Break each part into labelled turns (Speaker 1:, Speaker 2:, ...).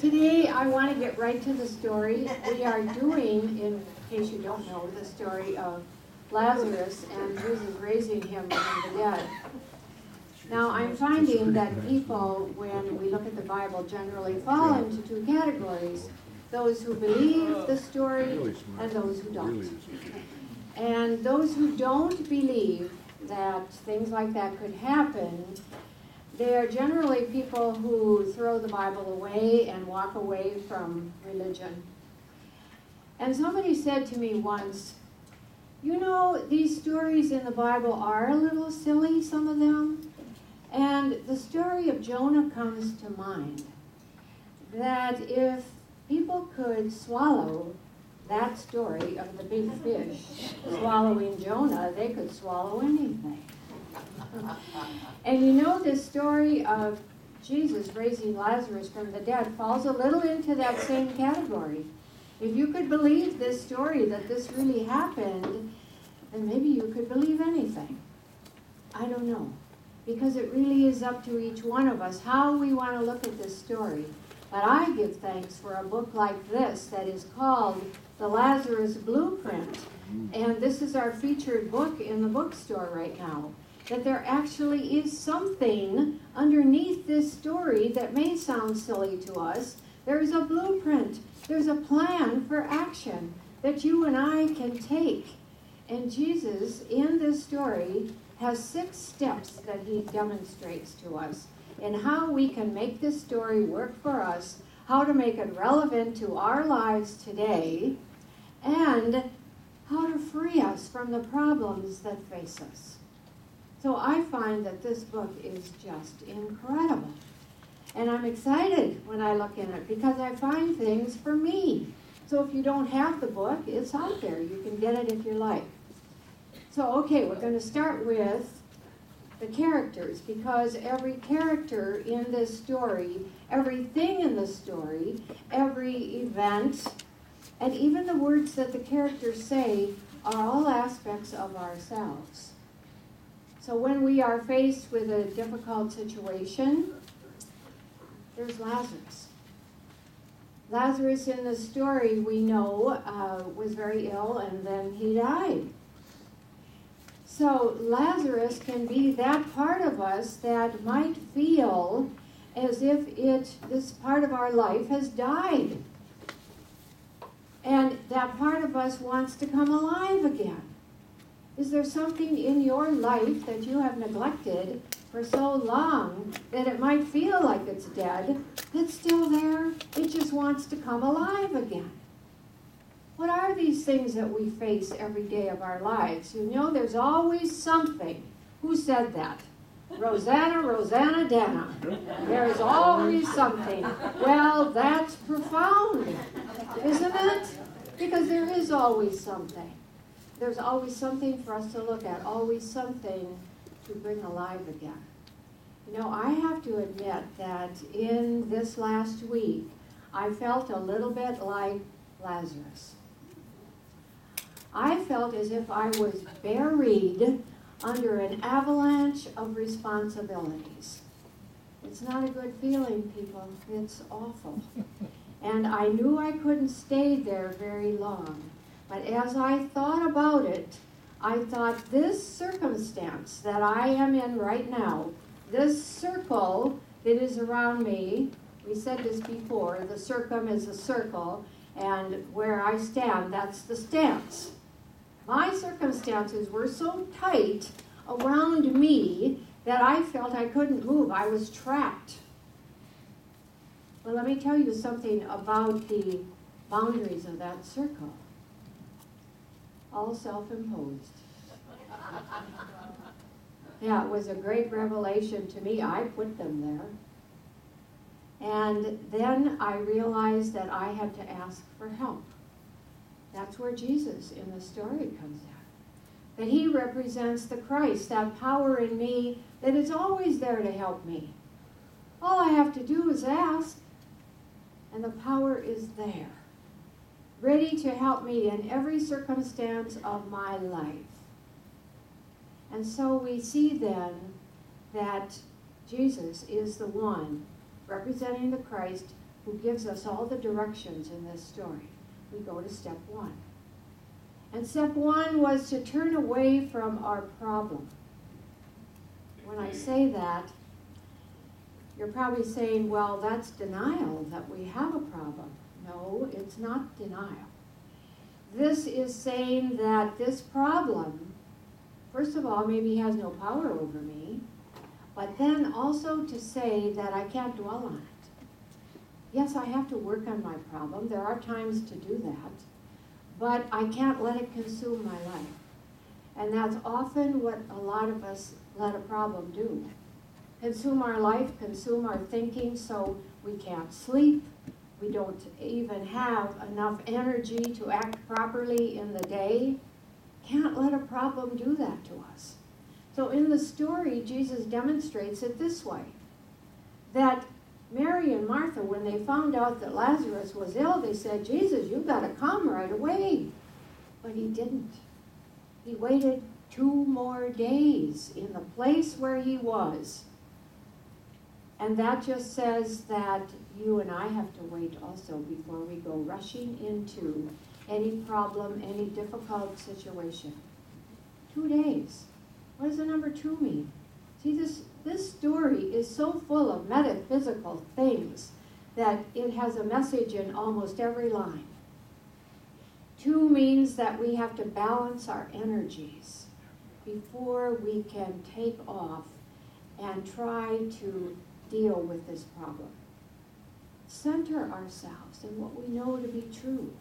Speaker 1: Today I want to get right to the story. We are doing, in case you don't know, the story of Lazarus and Jesus raising him from the dead. Now I'm finding that people, when we look at the Bible, generally fall into two categories. Those who believe the story and those who don't. And those who don't believe that things like that could happen, they are generally people who throw the Bible away and walk away from religion. And somebody said to me once, you know, these stories in the Bible are a little silly, some of them. And the story of Jonah comes to mind. That if people could swallow that story of the big fish swallowing Jonah, they could swallow anything. And you know, this story of Jesus raising Lazarus from the dead falls a little into that same category. If you could believe this story, that this really happened, then maybe you could believe anything. I don't know. Because it really is up to each one of us how we want to look at this story. But I give thanks for a book like this that is called The Lazarus Blueprint. And this is our featured book in the bookstore right now. That there actually is something underneath this story that may sound silly to us. There's a blueprint. There's a plan for action that you and I can take. And Jesus, in this story, has 6 steps that he demonstrates to us in how we can make this story work for us, how to make it relevant to our lives today, and how to free us from the problems that face us. So I find that this book is just incredible. And I'm excited when I look in it because I find things for me. So if you don't have the book, it's out there. You can get it if you like. So, okay, we're going to start with the characters, because every character in this story, everything in the story, every event, and even the words that the characters say are all aspects of ourselves. So when we are faced with a difficult situation, there's Lazarus. Lazarus in the story, we know, was very ill and then he died. So Lazarus can be that part of us that might feel as if this part of our life has died. And that part of us wants to come alive again. Is there something in your life that you have neglected for so long that it might feel like it's dead, that's still there? It just wants to come alive again. What are these things that we face every day of our lives? You know, there's always something. Who said that? Rosanna, Dana. There's always something. Well, that's profound, isn't it? Because there is always something. There's always something for us to look at, always something to bring alive again. You know, I have to admit that in this last week, I felt a little bit like Lazarus. I felt as if I was buried under an avalanche of responsibilities. It's not a good feeling, people. It's awful. And I knew I couldn't stay there very long. But as I thought about it, I thought this circumstance that I am in right now, this circle that is around me, we said this before, the circum is a circle, and where I stand, that's the stance. My circumstances were so tight around me that I felt I couldn't move. I was trapped. Well, let me tell you something about the boundaries of that circle. All self-imposed. Yeah, it was a great revelation to me. I put them there. And then I realized that I had to ask for help. That's where Jesus in the story comes in. That he represents the Christ, that power in me that is always there to help me. All I have to do is ask, and the power is there, ready to help me in every circumstance of my life. And so we see then that Jesus is the one representing the Christ who gives us all the directions in this story. We go to step 1. And step 1 was to turn away from our problem. When I say that, you're probably saying, well, that's denial that we have a problem. No, it's not denial. This is saying that this problem, first of all, maybe has no power over me, but then also to say that I can't dwell on it. Yes, I have to work on my problem. There are times to do that, but I can't let it consume my life. And that's often what a lot of us let a problem do. Consume our life, consume our thinking, so we can't sleep. We don't even have enough energy to act properly in the day. Can't let a problem do that to us. So in the story, Jesus demonstrates it this way, that Mary and Martha, when they found out that Lazarus was ill, they said, Jesus, you've got to come right away. But he didn't. He waited 2 more days in the place where he was. And that just says that you and I have to wait also before we go rushing into any problem, any difficult situation. 2 days. What does the number 2 mean? See, this story is so full of metaphysical things that it has a message in almost every line. 2 means that we have to balance our energies before we can take off and try to deal with this problem. Center ourselves in what we know to be true.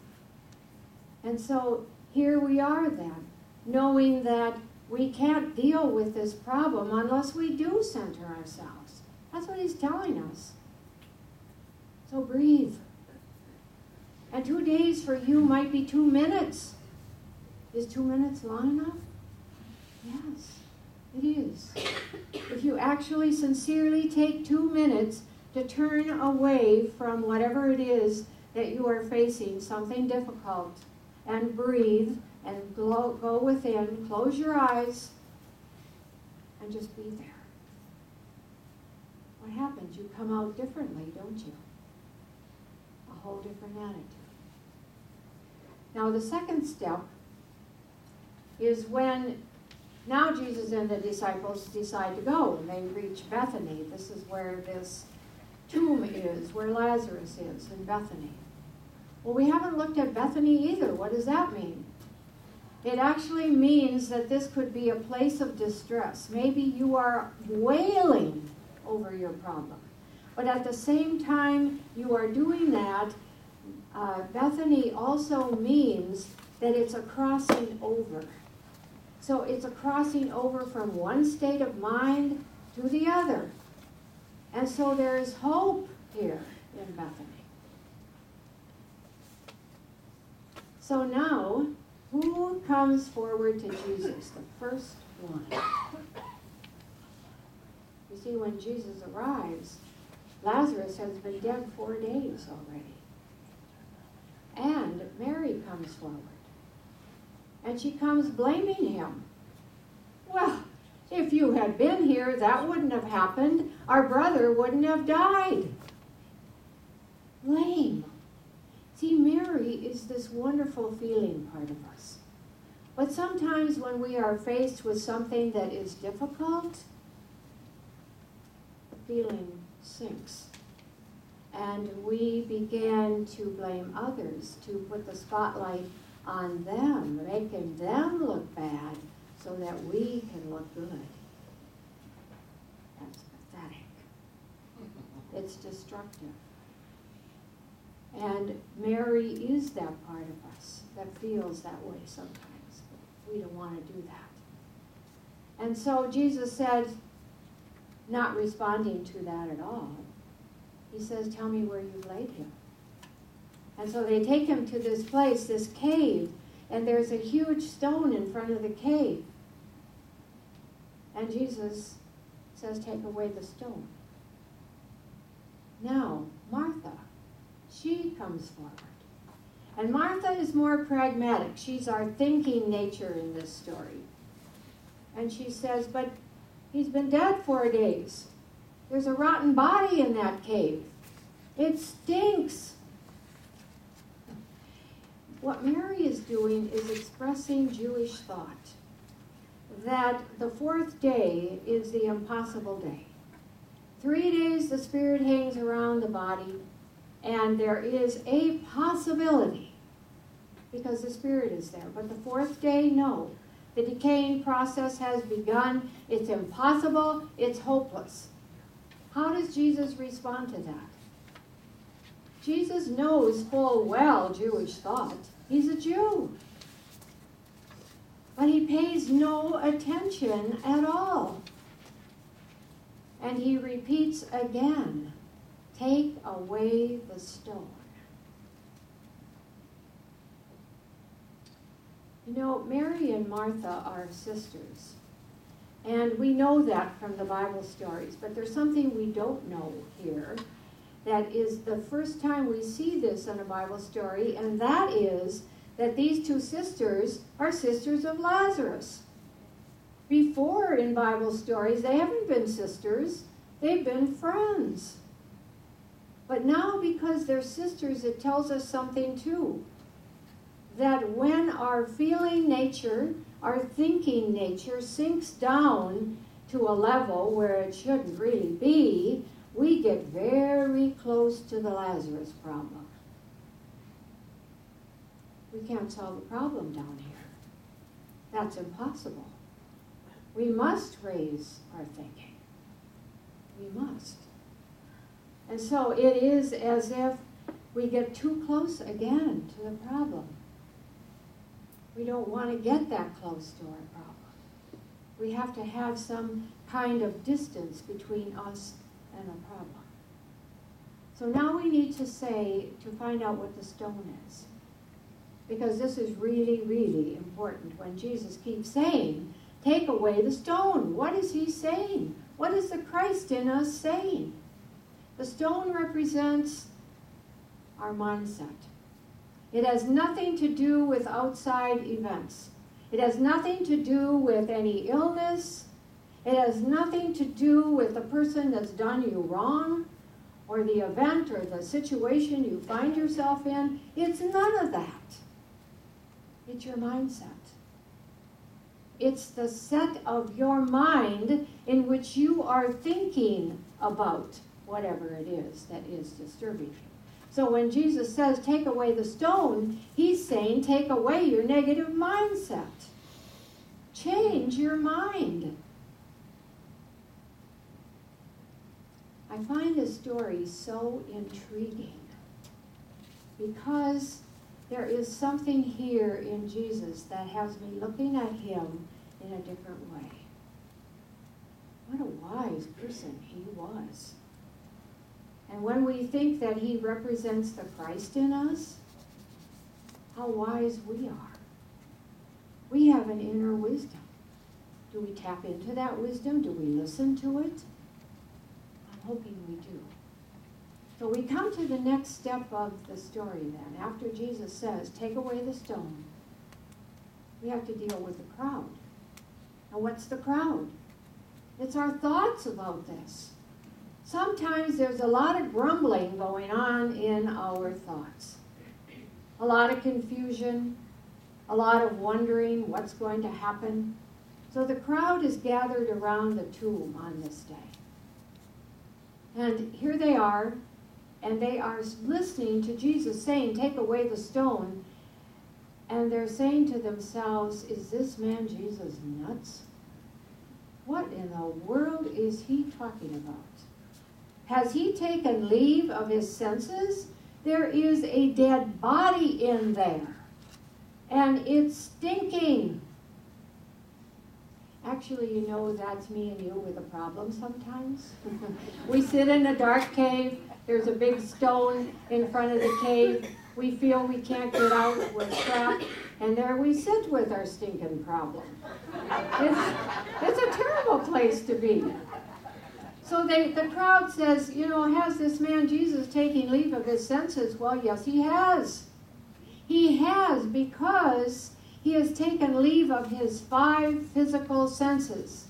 Speaker 1: And so here we are then, knowing that we can't deal with this problem unless we do center ourselves. That's what he's telling us. So breathe. And 2 days for you might be 2 minutes. Is 2 minutes long enough? Yes, it is. If you actually sincerely take 2 minutes to turn away from whatever it is that you are facing, something difficult, and breathe, and go within, close your eyes, and just be there. What happens? You come out differently, don't you? A whole different attitude. Now the second step is when now Jesus and the disciples decide to go, and they reach Bethany. This is where this tomb is, where Lazarus is, in Bethany. Well, we haven't looked at Bethany either. What does that mean? It actually means that this could be a place of distress. Maybe you are wailing over your problem. But at the same time you are doing that, Bethany also means that it's a crossing over. So it's a crossing over from one state of mind to the other. And so there is hope here in Bethany. So now, who comes forward to Jesus? The first one. You see, when Jesus arrives, Lazarus has been dead 4 days already. And Mary comes forward. And she comes blaming him. Well, if you had been here, that wouldn't have happened. Our brother wouldn't have died. Blame. See, Mary is this wonderful feeling part of us. But sometimes when we are faced with something that is difficult, the feeling sinks. And we begin to blame others, to put the spotlight on them, making them look bad so that we can look good. That's pathetic. It's destructive. And Mary is that part of us that feels that way sometimes. We don't want to do that. And so Jesus said, not responding to that at all, he says, tell me where you've laid him. And so they take him to this place, this cave, and there's a huge stone in front of the cave. And Jesus says, take away the stone. Now, Martha, she comes forward. And Martha is more pragmatic. She's our thinking nature in this story. And she says, but he's been dead 4 days. There's a rotten body in that cave. It stinks. What Mary is doing is expressing Jewish thought that the fourth day is the impossible day. 3 days the spirit hangs around the body, and there is a possibility because the spirit is there. But the fourth day, no. The decaying process has begun. It's impossible. It's hopeless. How does Jesus respond to that? Jesus knows full well Jewish thought. He's a Jew. But he pays no attention at all. And he repeats again, take away the stone. You know, Mary and Martha are sisters. And we know that from the Bible stories. But there's something we don't know here that is the first time we see this in a Bible story, and that is that these two sisters are sisters of Lazarus. Before in Bible stories, they haven't been sisters, they've been friends. But now because they're sisters, it tells us something too. That when our feeling nature, our thinking nature sinks down to a level where it shouldn't really be, we get very close to the Lazarus problem. We can't solve the problem down here. That's impossible. We must raise our thinking. We must. And so it is as if we get too close again to the problem. We don't want to get that close to our problem. We have to have some kind of distance between us and a problem. So now we need to find out what the stone is. Because this is really, really important when Jesus keeps saying, take away the stone. What is he saying? What is the Christ in us saying? The stone represents our mindset. It has nothing to do with outside events. It has nothing to do with any illness. It has nothing to do with the person that's done you wrong or the event or the situation you find yourself in. It's none of that. It's your mindset. It's the set of your mind in which you are thinking about whatever it is that is disturbing you. So when Jesus says, take away the stone, he's saying, take away your negative mindset. Change your mind. I find this story so intriguing because there is something here in Jesus that has me looking at him in a different way. What a wise person he was. And when we think that he represents the Christ in us, how wise we are. We have an inner wisdom. Do we tap into that wisdom? Do we listen to it? I'm hoping we do. So we come to the next step of the story then. After Jesus says, take away the stone, we have to deal with the crowd. Now what's the crowd? It's our thoughts about this. Sometimes there's a lot of grumbling going on in our thoughts. A lot of confusion, a lot of wondering what's going to happen. So the crowd is gathered around the tomb on this day. And here they are, and they are listening to Jesus saying, take away the stone. And they're saying to themselves, is this man Jesus nuts? What in the world is he talking about? Has he taken leave of his senses? There is a dead body in there, and it's stinking. Actually, you know, that's me and you with a problem sometimes. We sit in a dark cave. There's a big stone in front of the cave. We feel we can't get out. We're trapped. And there we sit with our stinking problem. It's a terrible place to be. So the crowd says, you know, has this man Jesus taking leave of his senses? Well, yes, he has. He has, because he has taken leave of his 5 physical senses.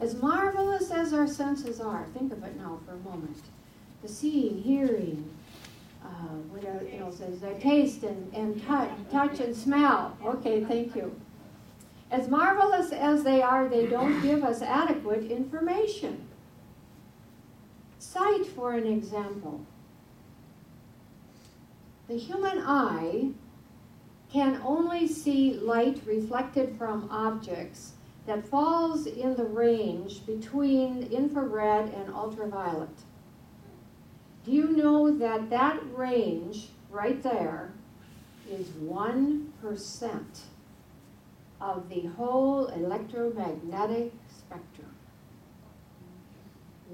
Speaker 1: As marvelous as our senses are, think of it now for a moment. The seeing, hearing, what else is there? Taste and touch and smell. Okay, thank you. As marvelous as they are, they don't give us adequate information. Sight, for an example. The human eye can only see light reflected from objects that falls in the range between infrared and ultraviolet. Do you know that that range right there is 1% of the whole electromagnetic spectrum?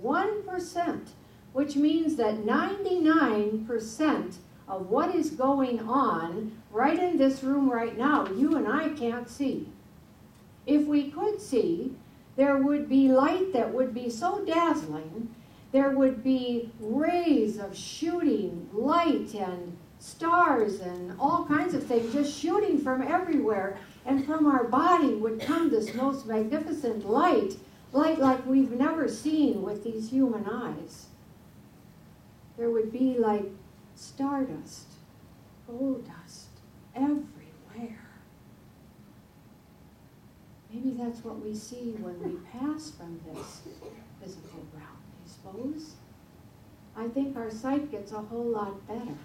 Speaker 1: 1%, which means that 99% of what is going on right in this room right now, you and I can't see. If we could see, there would be light that would be so dazzling, there would be rays of shooting light and stars and all kinds of things just shooting from everywhere, and from our body would come this most magnificent light like we've never seen with these human eyes. There would be like stardust, gold dust everywhere. Maybe that's what we see when we pass from this physical realm, I suppose. I think our sight gets a whole lot better.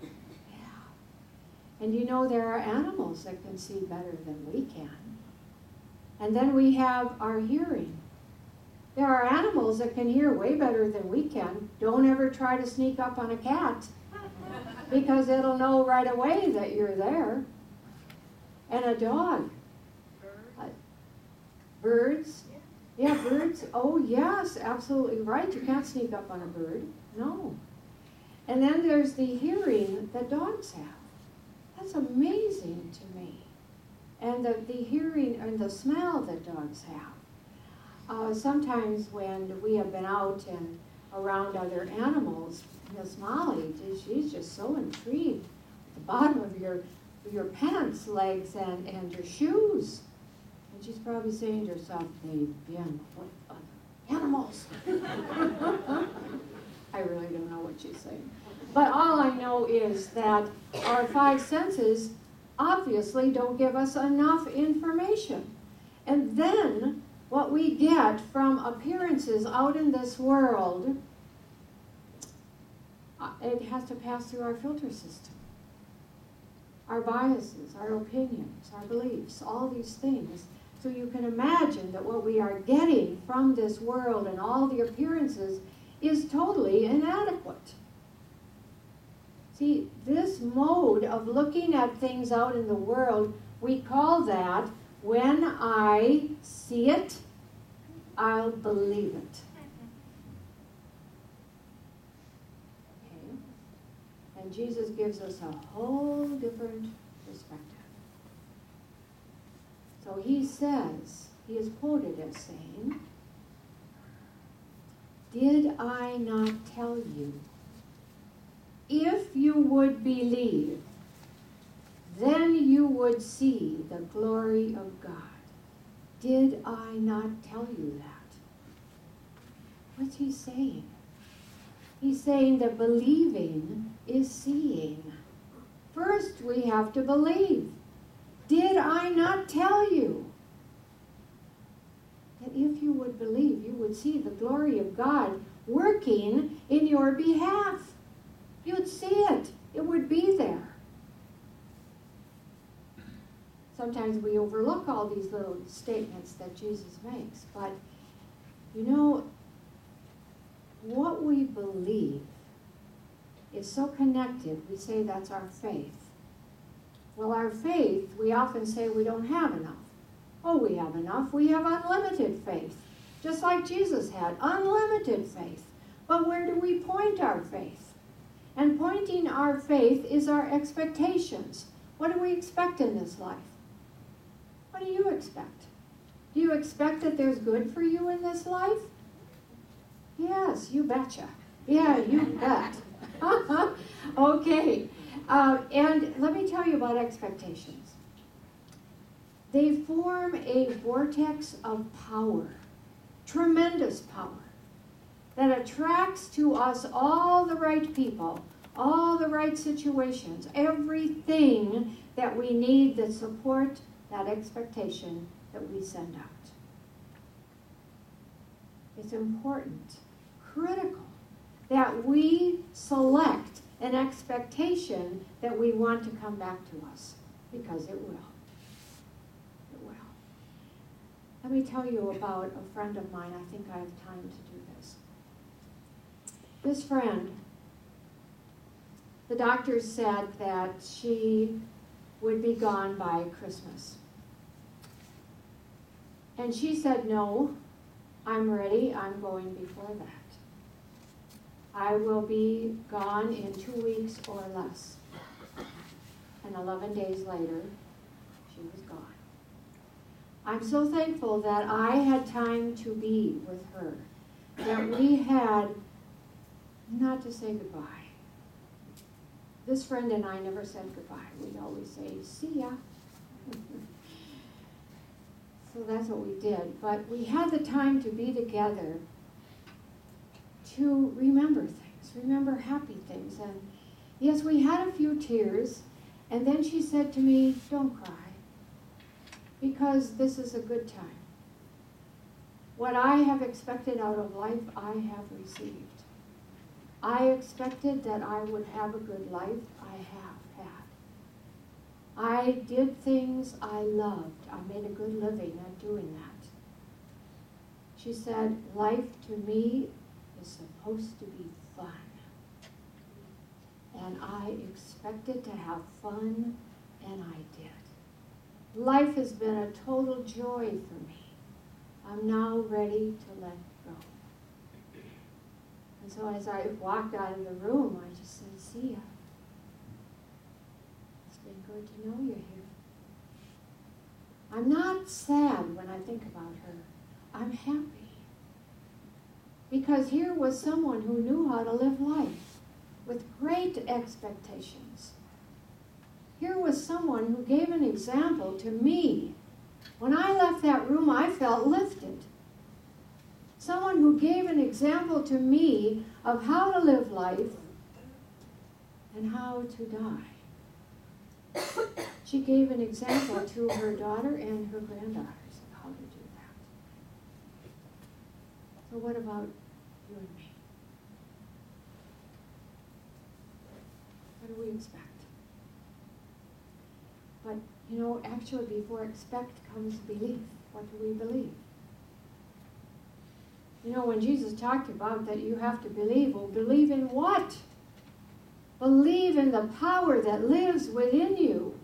Speaker 1: Yeah. And you know, there are animals that can see better than we can. And then we have our hearing. There are animals that can hear way better than we can. Don't ever try to sneak up on a cat, because it'll know right away that you're there. And a dog. Birds. Yeah, birds. Oh, yes, absolutely right. You can't sneak up on a bird. No. And then there's the hearing that dogs have. That's amazing to me. And the hearing and the smell that dogs have. Sometimes when we have been out and around other animals, Miss Molly, she's just so intrigued at the bottom of your pants legs and your shoes. And she's probably saying to herself, they've been with other animals. I really don't know what she's saying. But all I know is that our five senses obviously don't give us enough information. And then what we get from appearances out in this world, it has to pass through our filter system. Our biases, our opinions, our beliefs, all these things. So you can imagine that what we are getting from this world and all the appearances is totally inadequate. See, this mode of looking at things out in the world, we call that, when I see it, I'll believe it. Okay? And Jesus gives us a whole different perspective. So he says, he is quoted as saying, "Did I not tell you? If you would believe, then you would see the glory of God." Did I not tell you that? What's he saying? He's saying that believing is seeing. First, we have to believe. Did I not tell you that if you would believe, you would see the glory of God working in your behalf? You'd see it. It would be there. Sometimes we overlook all these little statements that Jesus makes, but you know, what we believe is so connected. We say that's our faith. Well, our faith, we often say we don't have enough. Oh, we have enough. We have unlimited faith, just like Jesus had, unlimited faith. But where do we point our faith? And pointing our faith is our expectations. What do we expect in this life? What do you expect? Do you expect that there's good for you in this life? Yes, you betcha. Yeah, you bet. Okay. And let me tell you about expectations. They form a vortex of power, tremendous power. that attracts to us all the right people, all the right situations, everything that we need that support that expectation that we send out. It's important, critical, that we select an expectation that we want to come back to us, because it will. It will. Let me tell you about a friend of mine. I think I have time to do this. This friend, the doctor said that she would be gone by Christmas. And she said, no, I'm ready. I'm going before that. I will be gone in 2 weeks or less. And 11 days later, she was gone. I'm so thankful that I had time to be with her, that we had not to say goodbye. This friend and I never said goodbye. We'd always say, see ya. So that's what we did. But we had the time to be together to remember things, remember happy things. And yes, we had a few tears. And then she said to me, don't cry, because this is a good time. What I have expected out of life, I have received. I expected that I would have a good life. I have had. I did things I loved. I made a good living at doing that. She said, life to me is supposed to be fun. And I expected to have fun, and I did. Life has been a total joy for me. I'm now ready to let go. And so as I walked out of the room, I just said, see ya. It's been good to know you're here. I'm not sad when I think about her. I'm happy. Because here was someone who knew how to live life with great expectations. Here was someone who gave an example to me. When I left that room, I felt lifted. Someone who gave an example to me of how to live life and how to die. She gave an example to her daughter and her granddaughters of how to do that. So what about you and me? What do we expect? But, you know, actually before expect comes belief. What do we believe? You know, when Jesus talked about that you have to believe, well, believe in what? Believe in the power that lives within you.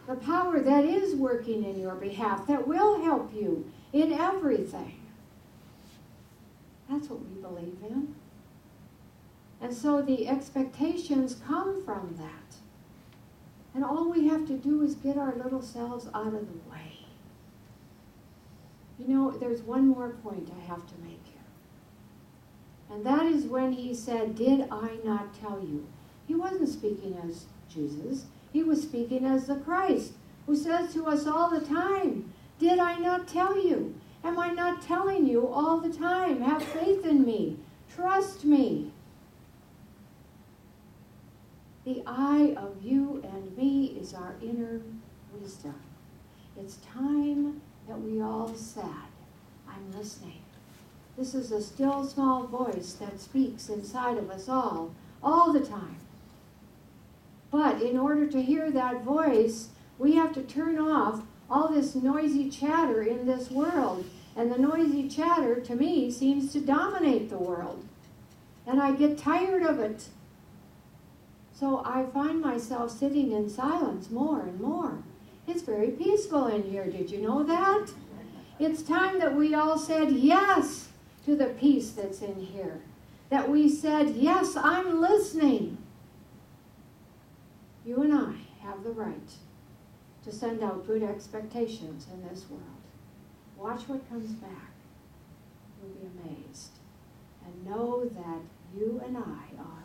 Speaker 1: The power that is working in your behalf, that will help you in everything. That's what we believe in. And so the expectations come from that. And all we have to do is get our little selves out of the way. You know, there's one more point I have to make here. And that is when he said, did I not tell you? He wasn't speaking as Jesus. He was speaking as the Christ, who says to us all the time, did I not tell you? Am I not telling you all the time? Have faith in me. Trust me. The I of you and me is our inner wisdom. It's time that we all said, I'm listening. This is a still small voice that speaks inside of us all the time. But in order to hear that voice, we have to turn off all this noisy chatter in this world. And the noisy chatter, to me, seems to dominate the world. And I get tired of it. So I find myself sitting in silence more and more. It's very peaceful in here. Did you know that? It's time that we all said yes to the peace that's in here. That we said, yes, I'm listening. You and I have the right to send out good expectations in this world. Watch what comes back. You'll be amazed. And know that you and I are